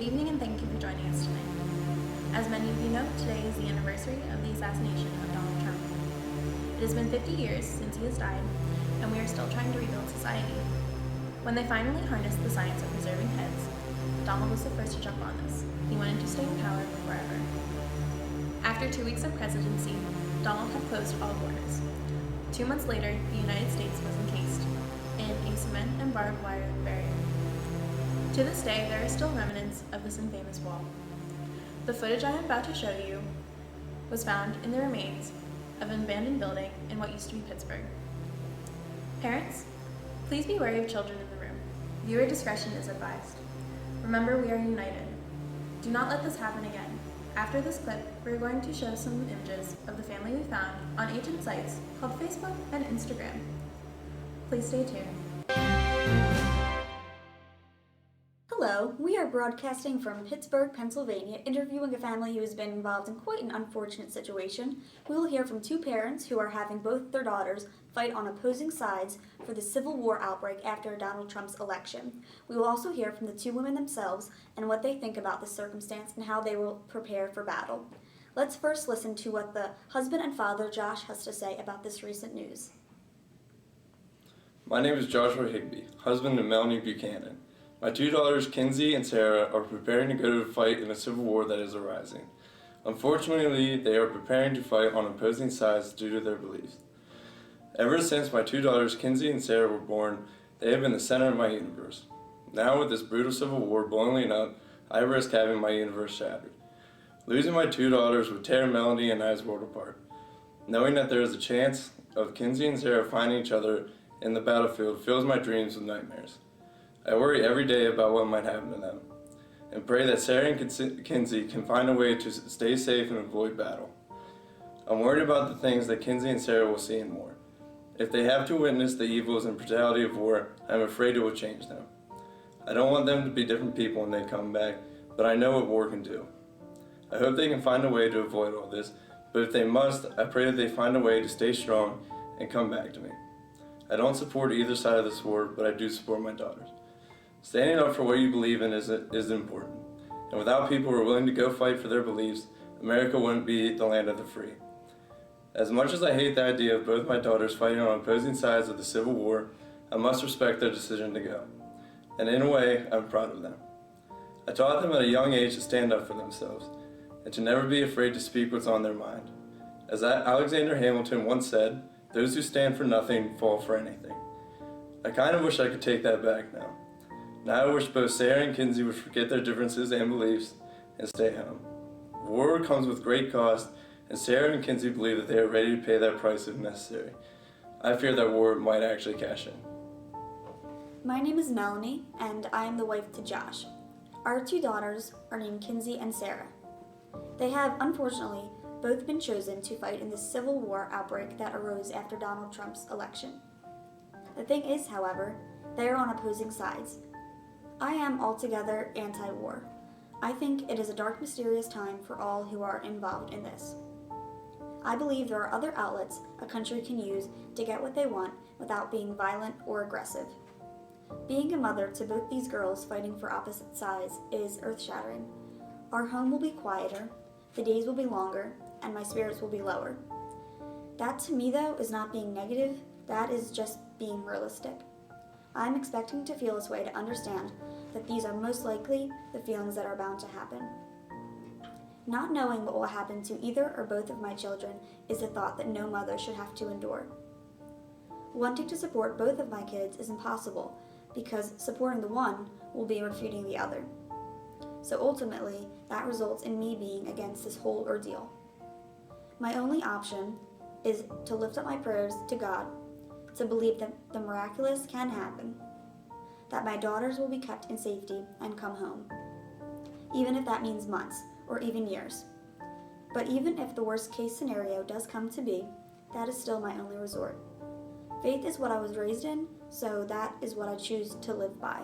Good evening and thank you for joining us tonight. As many of you know, today is the anniversary of the assassination of Donald Trump. It has been 50 years since he has died, and we are still trying to rebuild society. When they finally harnessed the science of preserving heads, Donald was the first to jump on this. He wanted to stay in power forever. After 2 weeks of presidency, Donald had closed all borders. 2 months later, the United States was encased in a cement and barbed wire barrier. To this day, there are still remnants of this infamous wall. The footage I am about to show you was found in the remains of an abandoned building in what used to be Pittsburgh. Parents, please be wary of children in the room. Viewer discretion is advised. Remember, we are united. Do not let this happen again. After this clip, we're going to show some images of the family we found on ancient sites called Facebook and Instagram. Please stay tuned. Hello, we are broadcasting from Pittsburgh, Pennsylvania, interviewing a family who has been involved in quite an unfortunate situation. We will hear from two parents who are having both their daughters fight on opposing sides for the Civil War outbreak after Donald Trump's election. We will also hear from the two women themselves and what they think about this circumstance and how they will prepare for battle. Let's first listen to what the husband and father, Josh, has to say about this recent news. My name is Joshua Higbee, husband of Melanie Buchanan. My two daughters, Kinsey and Sarah, are preparing to go to fight in a civil war that is arising. Unfortunately, they are preparing to fight on opposing sides due to their beliefs. Ever since my two daughters, Kinsey and Sarah, were born, they have been the center of my universe. Now, with this brutal civil war boiling up, I risk having my universe shattered. Losing my two daughters would tear Melanie and I's world apart. Knowing that there is a chance of Kinsey and Sarah finding each other in the battlefield fills my dreams with nightmares. I worry every day about what might happen to them, and pray that Sarah and Kinsey can find a way to stay safe and avoid battle. I'm worried about the things that Kinsey and Sarah will see and more. If they have to witness the evils and brutality of war, I'm afraid it will change them. I don't want them to be different people when they come back, but I know what war can do. I hope they can find a way to avoid all this, but if they must, I pray that they find a way to stay strong and come back to me. I don't support either side of this war, but I do support my daughters. Standing up for what you believe in is important, and without people who are willing to go fight for their beliefs, America wouldn't be the land of the free. As much as I hate the idea of both my daughters fighting on opposing sides of the Civil War, I must respect their decision to go, and in a way, I'm proud of them. I taught them at a young age to stand up for themselves, and to never be afraid to speak what's on their mind. As Alexander Hamilton once said, "Those who stand for nothing fall for anything." I kind of wish I could take that back now. Now I wish both Sarah and Kinsey would forget their differences and beliefs and stay home. War comes with great cost, and Sarah and Kinsey believe that they are ready to pay that price if necessary. I fear that war might actually cash in. My name is Melanie, and I am the wife to Josh. Our two daughters are named Kinsey and Sarah. They have, unfortunately, both been chosen to fight in the Civil War outbreak that arose after Donald Trump's election. The thing is, however, they are on opposing sides. I am altogether anti-war. I think it is a dark, mysterious time for all who are involved in this. I believe there are other outlets a country can use to get what they want without being violent or aggressive. Being a mother to both these girls fighting for opposite sides is earth-shattering. Our home will be quieter, the days will be longer, and my spirits will be lower. That to me, though, is not being negative, that is just being realistic. I'm expecting to feel this way to understand that these are most likely the feelings that are bound to happen. Not knowing what will happen to either or both of my children is a thought that no mother should have to endure. Wanting to support both of my kids is impossible because supporting the one will be refuting the other. So ultimately, that results in me being against this whole ordeal. My only option is to lift up my prayers to God, to believe that the miraculous can happen, that my daughters will be kept in safety and come home, even if that means months or even years. But even if the worst case scenario does come to be, that is still my only resort. Faith is what I was raised in, so that is what I choose to live by.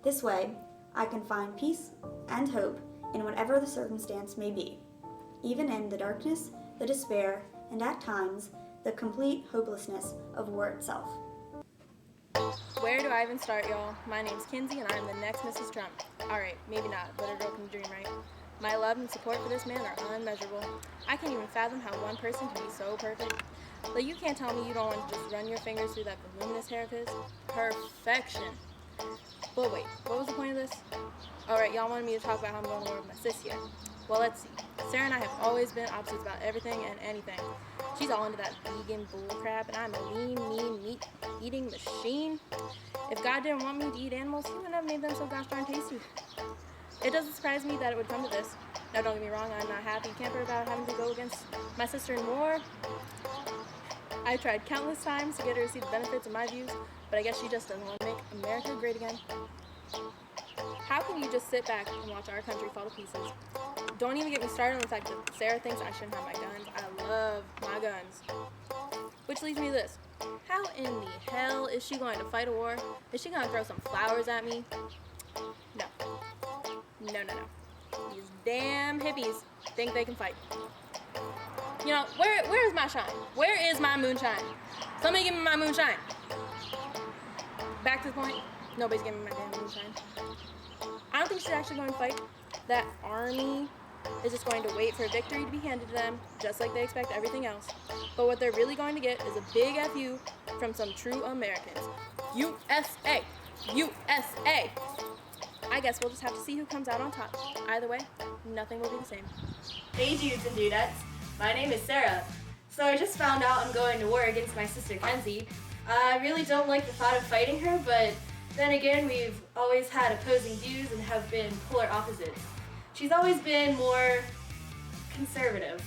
This way, I can find peace and hope in whatever the circumstance may be, even in the darkness, the despair, and at times, the complete hopelessness of war itself. Where do I even start, y'all? My name's Kinsey, and I'm the next Mrs. Trump. Alright, maybe not, but a girl can dream, right? My love and support for this man are unmeasurable. I can't even fathom how one person can be so perfect. Like, you can't tell me you don't want to just run your fingers through that voluminous hair of his. Perfection. But wait, what was the point of this? Alright, y'all wanted me to talk about how I'm going to war with my sis here. Well, let's see. Sarah and I have always been opposites about everything and anything. She's all into that vegan bullcrap, and I'm a lean, mean, meat-eating machine. If God didn't want me to eat animals, he wouldn't have made them so gosh darn tasty. It doesn't surprise me that it would come to this. Now, don't get me wrong, I'm not a happy camper about having to go against my sister in war. I've tried countless times to get her to see the benefits of my views, but I guess she just doesn't want to make America great again. How can you just sit back and watch our country fall to pieces? Don't even get me started on the fact that Sarah thinks I shouldn't have my guns. I love my guns. Which leads me to this. How in the hell is she going to fight a war? Is she going to throw some flowers at me? No. These damn hippies think they can fight. You know, where is my shine? Where is my moonshine? Somebody give me my moonshine. Back to the point. Nobody's giving me my damn moonshine. I don't think she's actually going to fight. That army is just going to wait for a victory to be handed to them, just like they expect everything else. But what they're really going to get is a big FU from some true Americans. USA! USA! I guess we'll just have to see who comes out on top. Either way, nothing will be the same. Hey dudes and dudettes, my name is Sarah. So I just found out I'm going to war against my sister Kenzie. I really don't like the thought of fighting her, but then again, we've always had opposing views and have been polar opposites. She's always been more conservative.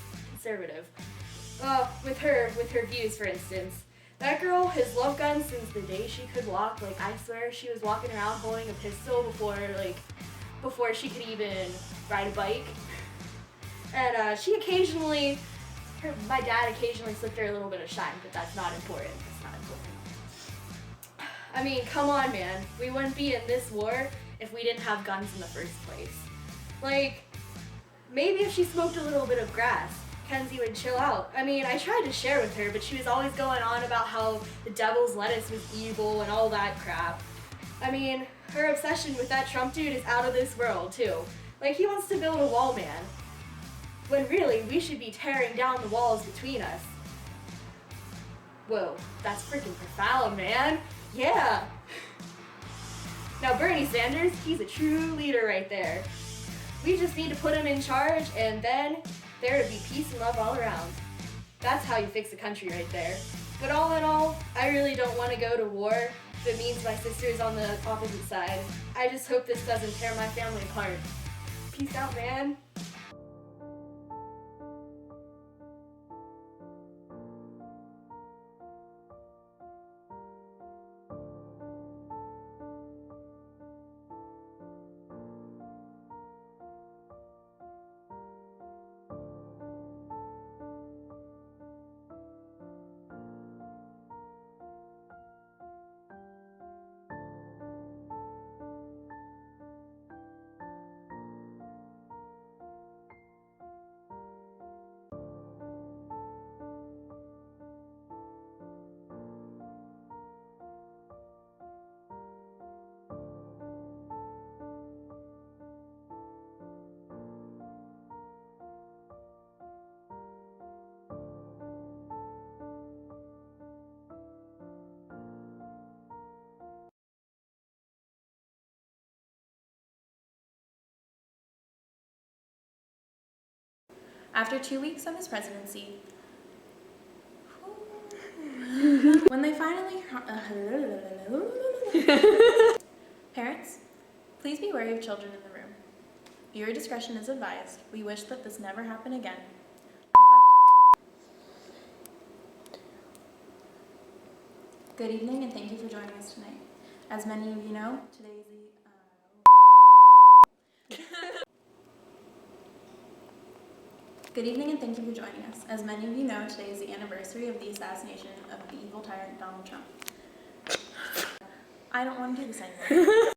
With her views, for instance. That girl has loved guns since the day she could walk. Like, I swear she was walking around holding a pistol before she could even ride a bike. And my dad occasionally slipped her a little bit of shine, but that's not important. I mean, come on, man. We wouldn't be in this war if we didn't have guns in the first place. Like, maybe if she smoked a little bit of grass, Kenzie would chill out. I mean, I tried to share with her, but she was always going on about how the devil's lettuce was evil and all that crap. I mean, her obsession with that Trump dude is out of this world, too. Like, he wants to build a wall, man. When really, we should be tearing down the walls between us. Whoa, that's freaking profound, man. Yeah. Now Bernie Sanders, he's a true leader right there. We just need to put him in charge, and then there to be peace and love all around. That's how you fix a country right there. But all in all, I really don't want to go to war if it means my sister's on the opposite side. I just hope this doesn't tear my family apart. Peace out, man. After 2 weeks of his presidency, when they finally... Parents, please be wary of children in the room. Viewer discretion is advised. We wish that this never happened again. Good evening and thank you for joining us tonight. As many of you know, today is the... Good evening and thank you for joining us. As many of you know, today is the anniversary of the assassination of the evil tyrant Donald Trump. I don't want to do this anymore.